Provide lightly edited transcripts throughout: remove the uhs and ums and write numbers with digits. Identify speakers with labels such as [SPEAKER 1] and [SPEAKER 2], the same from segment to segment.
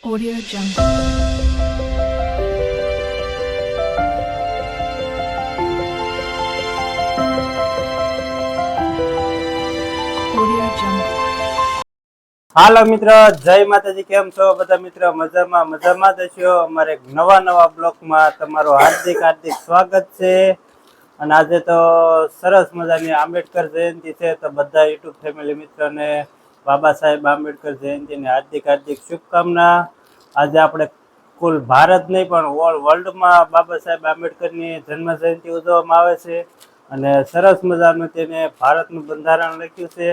[SPEAKER 1] Audio Jungle. Audio Jungle.
[SPEAKER 2] હાલો મિત્ર, જય માતાજી. કેમ છો બધા મિત્ર? મજામાં જ છો. અમારે એક નવા બ્લોગમાં તમારું હાર્દિક સ્વાગત છે. અને આજે તો સરસ મજાની આંબેડકર જયંતિ છે, તો બધા યુટ્યુબ ફેમિલી મિત્રોને બાબા સાહેબ આંબેડકર જયંતિની હાર્દિક શુભકામના. આજે આપણે કુલ ભારત નહીં પણ ઓલ વર્લ્ડમાં બાબા સાહેબ આંબેડકરની જન્મ જયંતિ ઉજવવામાં આવે છે. અને સરસ મજાનું તેને ભારતનું બંધારણ લખ્યું છે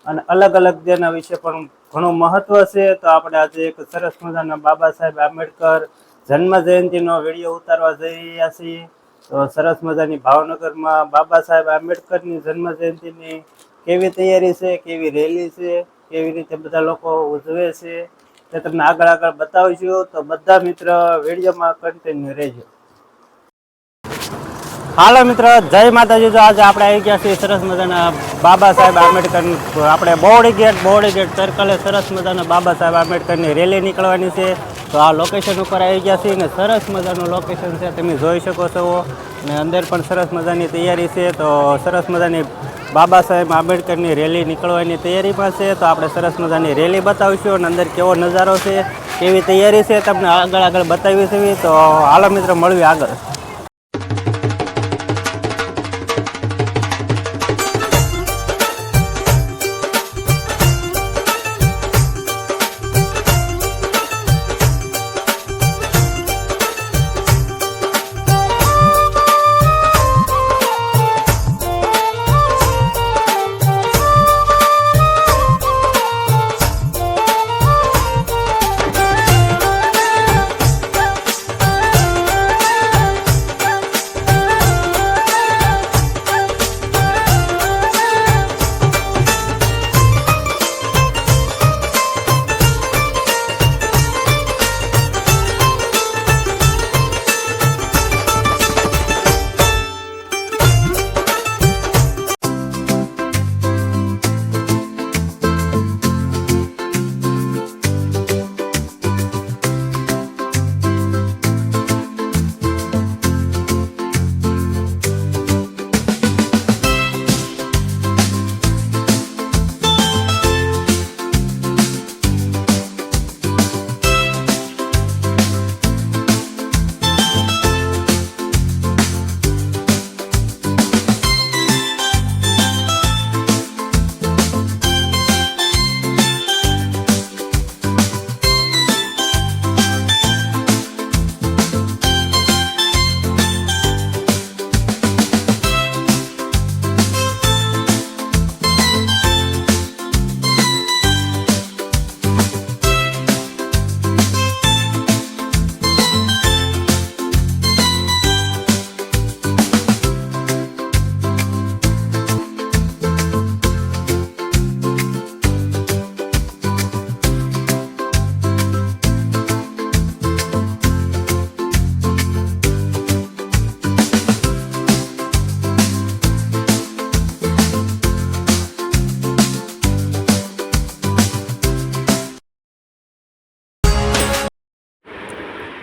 [SPEAKER 2] અને અલગ તેના વિશે પણ ઘણું મહત્વ છે. તો આપણે આજે એક સરસ મજાના બાબા સાહેબ આંબેડકર જન્મ જયંતિનો વિડીયો ઉતારવા જઈ રહ્યા છીએ. તો સરસ મજાની ભાવનગરમાં બાબા સાહેબ આંબેડકરની જન્મ જયંતિની કેવી તૈયારી છે, કેવી રેલી છે, કેવી રીતે બધા લોકો ઉજવે છે તે તમને આગળ બતાવીશું. તો બધા મિત્ર વિડીયોમાં કન્ટિન્યુ રહેજો. હાલો મિત્ર, જય માતાજી. તો આજે આપણે આવી ગયા છીએ સરસ મજાના બાબા સાહેબ આંબેડકર, આપણે બોડી ગેટ સર્કલે સરસ મજાના બાબા સાહેબ આંબેડકરની રેલી નીકળવાની છે. તો આ લોકેશન ઉપર આવી ગયા છીએ ને સરસ મજાનું લોકેશન છે, તમે જોઈ શકો છો. અને અંદર પણ સરસ મજાની તૈયારી છે. તો સરસ મજાની બાબા સાહેબ આંબેડકરની રેલી નીકળવાની તૈયારીમાં છે. તો આપણે સરસ મજાની રેલી બતાવીશું અને અંદર કેવો નજારો છે, કેવી તૈયારી છે તમને આગળ બતાવીશું. તો હાલો મિત્ર, મળવી આગળ.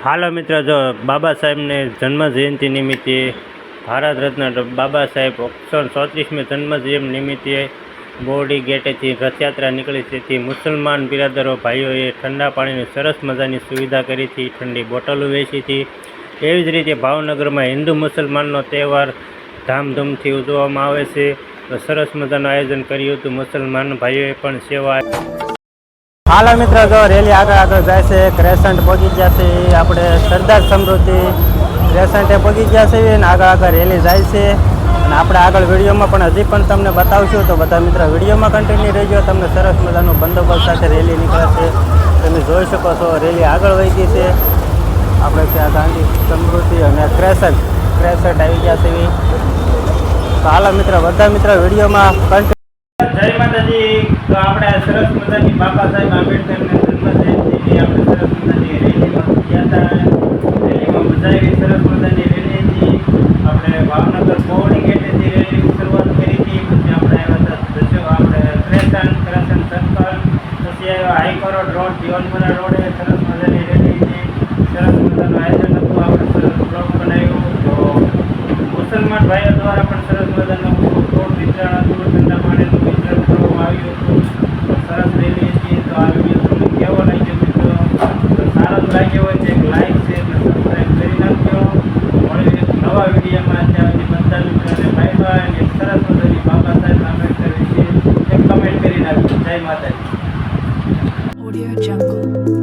[SPEAKER 2] હાલો મિત્ર, જો બાબા સાહેબને જન્મ જયંતિ નિમિત્તે ભારત રત્ન બાબા સાહેબ 134મી જન્મ જયંતિ નિમિત્તે બોડી ગેટેથી રથયાત્રા નીકળી છે. તે મુસલમાન બિરાદરો ભાઈઓએ ઠંડા પાણીની સરસ મજાની સુવિધા કરી હતી, ઠંડી બોટલો વેચી હતી. એવી જ રીતે ભાવનગરમાં હિન્દુ મુસલમાનનો તહેવાર ધામધૂમથી ઉજવવામાં આવે છે. તો સરસ મજાનું આયોજન કર્યું હતું. મુસલમાન ભાઈઓએ પણ સેવા. હાલો મિત્ર, જો રેલી આગળ જાય છે. ક્રેસન્ટ પહોંચી ગયા છે. આપણે સરદાર સમૃદ્ધિ ક્રેસન્ટે પહોંચી ગયા છે અને આગળ રેલી જાય છે. અને આપણે આગળ વિડીયોમાં પણ હજી પણ તમને બતાવશું. તો બધા મિત્ર વિડીયોમાં કન્ટિન્યુ રહેજો. તમને સરસ મજાનો બંદોબસ્ત સાથે રેલી નીકળે છે, તમે જોઈ શકો છો. રેલી આગળ વહી ગઈ છે. આપણે ત્યાં ગાંધી સમૃદ્ધિ અને ક્રેસન્ટ આવી ગયા છે. તો હાલો મિત્ર, બધા મિત્ર વિડીયોમાં કન્ટિન્યુ. જય માતાજી. તો આપણે સરસ મજાની બાબા સાહેબ આંબેડકરના જન્મ જયંતિની આપણે સરસ મજાની રેલીમાં ગયા હતા. રેલીમાં મજા આવી. સરસ મજાની રેલી હતી. આપણે ભાવનગર બોડી ગેટેથી રેલીની શરૂઆત કરી હતી. પછી આપણે આવ્યા હતા આપણે ક્રેસન્ટ સર્કલ, પછી આવ્યા હાઈકોર્ટ રોડ, જીવનપુરા રોડે સરસ મજાની મજાનું આયોજન હતું. આપણે સરસ બ્લોગ બનાવ્યો. તો મુસલમાન ભાઈઓ દ્વારા પણ સરસ મજાનું ફ્રૂટ વિતરણ હતું, ઠંડા પાણીનું વિતરણ કરવામાં આવ્યું હતું. તો સરસ રેલી હતી. તો આ વિડીયો તમને કેવો લાગ્યો મિત્રો? તો સારો જ લાગ્યો હોય તો એક લાઈક છે અને સબસ્ક્રાઈબ કરી નાખજો. મળીએ એક નવા વિડીયોમાં. ત્યાં સુધી બધા મિત્રોને બાય બાય. અને સરસ મજાની બાબા સાહેબ આંબેડકર વિશે એક કમેન્ટ કરી નાખજો. જય માતાજી.
[SPEAKER 1] Audio Jungle.